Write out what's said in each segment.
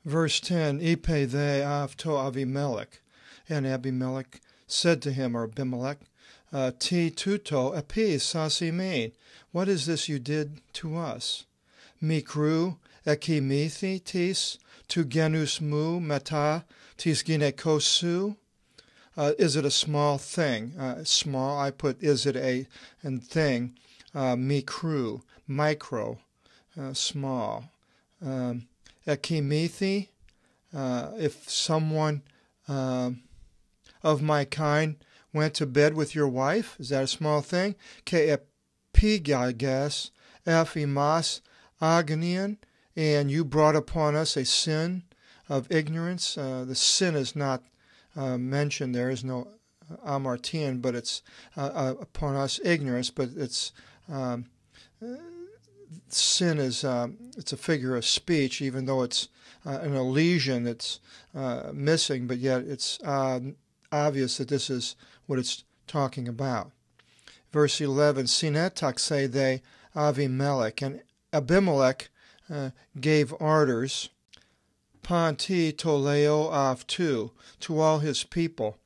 Verse 10, Ipe they avto Avimelech. And Abimelech said to him, or Abimelech, Ti tuto epi sasi main. What is this you did to us? Mikru ekimithi tis tu genus mu meta tis ginekosu. Is it a small thing? Small, I put is it a and thing. Mikru, micro, small. Ekimithi, if someone of my kind went to bed with your wife, is that a small thing? Ke epigages efimas agnian, and you brought upon us a sin of ignorance. The sin is not mentioned. There is no amartian, but it's upon us ignorance. But it's sin is it's a figure of speech, even though it's an elision that's missing, but yet it's obvious that this is what it's talking about. Verse 11, Sinetakse they Avimelech, and Abimelech gave orders, Panti toleo avtu, to all his people,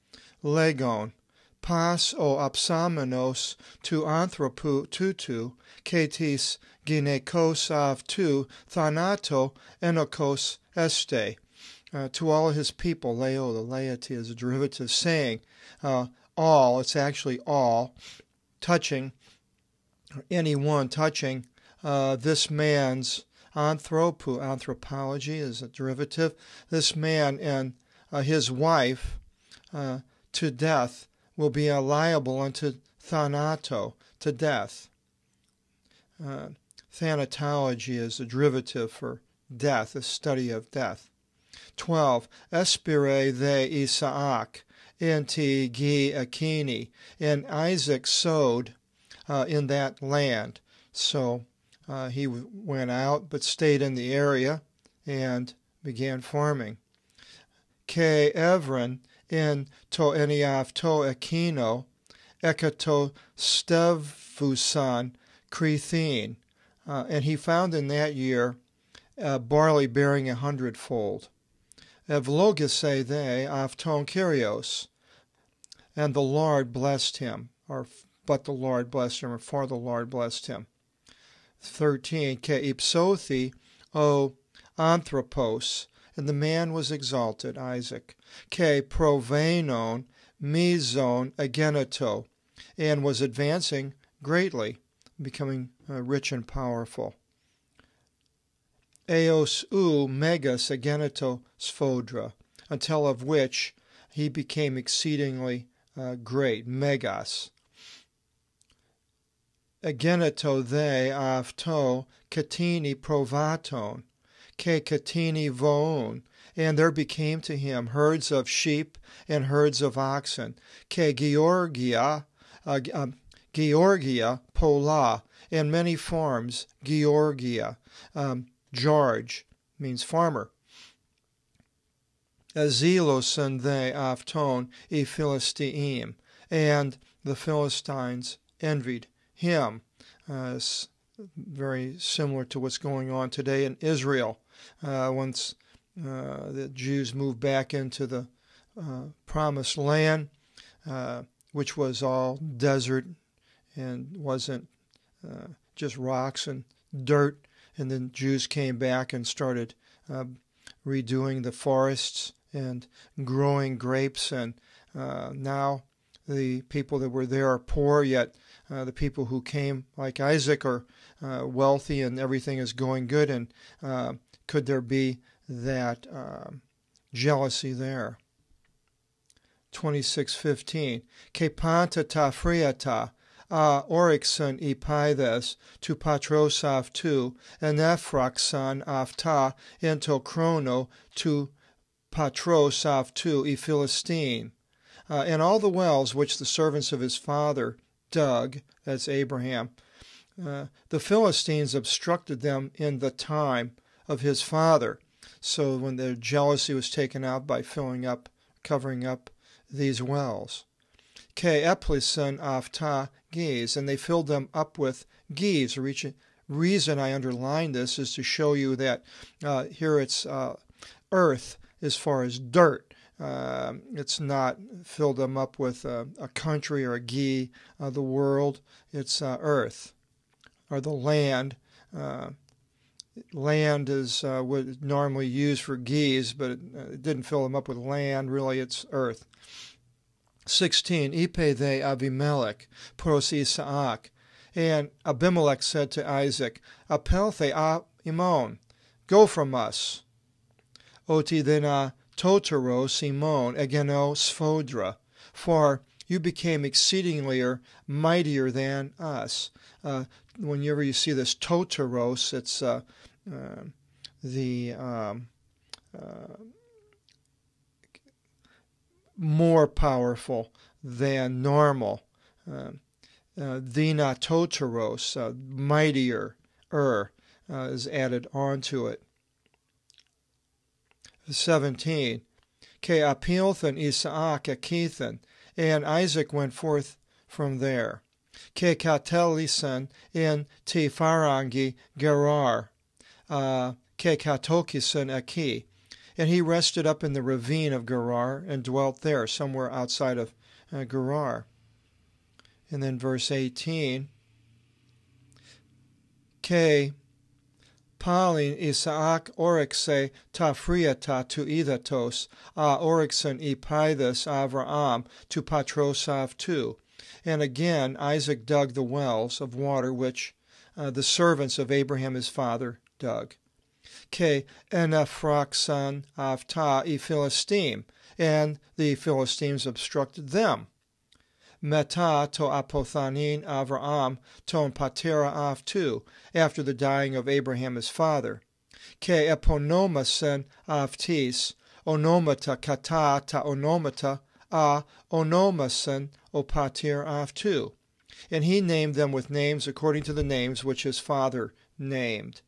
Legon, pas o apsamenos tu anthropu tutu, ketis ginekos avtu, thanato enokos este. To all his people, leo, the laity is a derivative saying, all, it's actually all, touching, or anyone touching this man's anthropology is a derivative, this man and his wife to death will be liable unto thanato, to death. Thanatology is a derivative for death, a study of death. 12. Espire they Isaac, inti gi akini, and Isaac sowed in that land. So he went out but stayed in the area and began farming. Ke Evron in to eniaf to ekino, ekato stevusan krethin, and he found in that year barley bearing 100-fold. Evlogise they afton Kyrios, and the Lord blessed him, but the Lord blessed him, or for the Lord blessed him. 13. Ke ipsothi o anthropos, and the man was exalted, Isaac. Ke provenon mizon ageneto, and was advancing greatly, becoming rich and powerful. Eos u megas ageneto sphodra, until of which he became exceedingly great, megas. Ageneto they afto katini provaton, ke katini voon, and there became to him herds of sheep and herds of oxen, ke Georgia pola, and many farms, Georgia. George means farmer. Azilosan they afton e Philisteim, and the Philistines envied him. It's very similar to what's going on today in Israel. Once the Jews moved back into the promised land, which was all desert and wasn't just rocks and dirt, and then Jews came back and started redoing the forests and growing grapes, and now the people that were there are poor, yet the people who came, like Isaac, are wealthy and everything is going good, and could there be that jealousy there? 26:15. Kepanta tafriata orixon epithes tu patros avtu, and ephraxon avta into chrono tu patros avtu e Philistine. And all the wells which the servants of his father dug, that's Abraham, the Philistines obstructed them in the time of his father. So when their jealousy was taken out by covering up these wells. Ke eplison afta geese, and they filled them up with geese. The reason I underline this is to show you that here it's earth as far as dirt. It's not filled them up with a country or a gi, the world. It's earth, or the land. Land is what normally used for geese, but it didn't fill them up with land. Really, it's earth. 16. Ipe they Abimelech pros Isaac. And Abimelech said to Isaac, Apel the Imon, go from us. Oti thena totero Simon egeno sfodra, for you became exceedingly mightier than us. Whenever you see this toteros, it's the more powerful than normal. Thena toteros, mightier, is added onto it. 17. Ke apilthan Isaac akithan, and Isaac went forth from there. Ke katelisan in ti farangi Gerar, ke katokisan aki, and he rested up in the ravine of Gerar and dwelt there, somewhere outside of Gerar. And then verse 18, Ke Palin Isaac Oryxe Tafriata tu Idatos, Oryxen Epithus Avraam tu Patrosav tu. And again Isaac dug the wells of water which the servants of Abraham his father dug. Ke Enaphraxan Avta e Philistine, and the Philistines obstructed them. Meta to apothanin Avraam ton patera avtu, after the dying of Abraham his father. Ke eponomasen avtis, onomata kata ta onomata a onomasen o pater avtu. And he named them with names according to the names which his father named.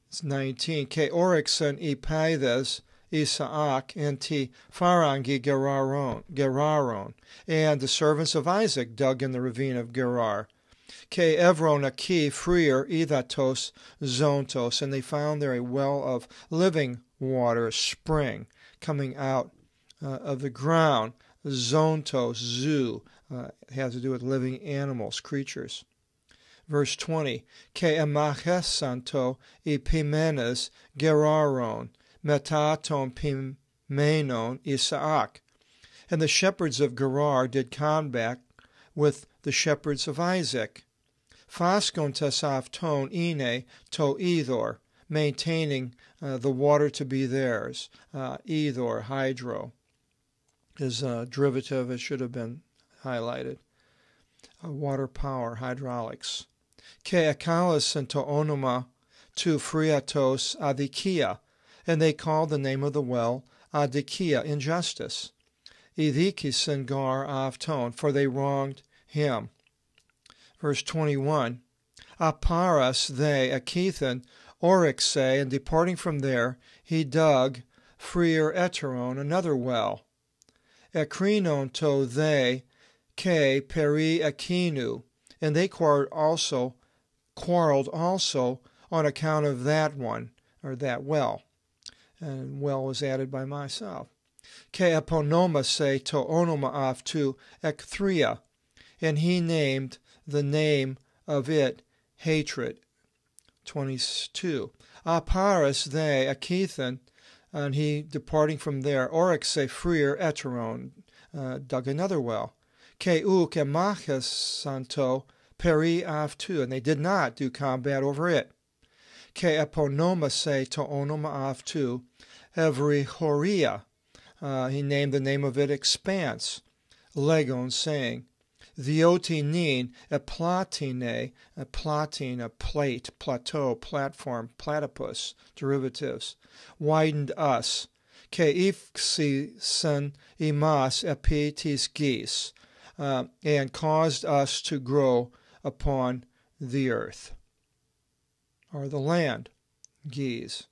It's 19. Ke orixen epithes Isaac and ti farangi Geraron, and the servants of Isaac dug in the ravine of Gerar. Ke Evron aki freer idatos zontos, and they found there a well of living water, a spring, coming out of the ground. Zontos, zoo, has to do with living animals, creatures. Verse 20, Ke emachesanto epimenes Geraron, metaton pimenon Isaac. And the shepherds of Gerar did combat with the shepherds of Isaac. Faskon tesaf ton ine to Ethor, maintaining the water to be theirs. Ethor, hydro, is a derivative. It should have been highlighted. Water power, hydraulics. Ke akalis and to onoma tu phriatos adikia, and they called the name of the well adikia, injustice. Idhikisen gar avton, for they wronged him. Verse 21, Aparas they akithan Oryxe, and departing from there, he dug freer eteron, another well. Ekrinon to they ke peri akinu, and they quarreled also on account of that one, or that well. And well was added by myself. Ke eponoma se to onoma af to ekthria, and he named the name of it hatred. 22. Aparas they akithan, and he departing from there, Oryxe freer eteron, dug another well. Ke uk emachas santo peri af tu, and they did not do combat over it. Ke eponoma se to onoma af tu, every horia, he named the name of it expanse. Legon, saying, Theoti nin eplatine, a platine, a plate, plateau, platform, platypus, derivatives, widened us. Ke ifksi sen imas epitis gis, and caused us to grow upon the earth, or the land, geese.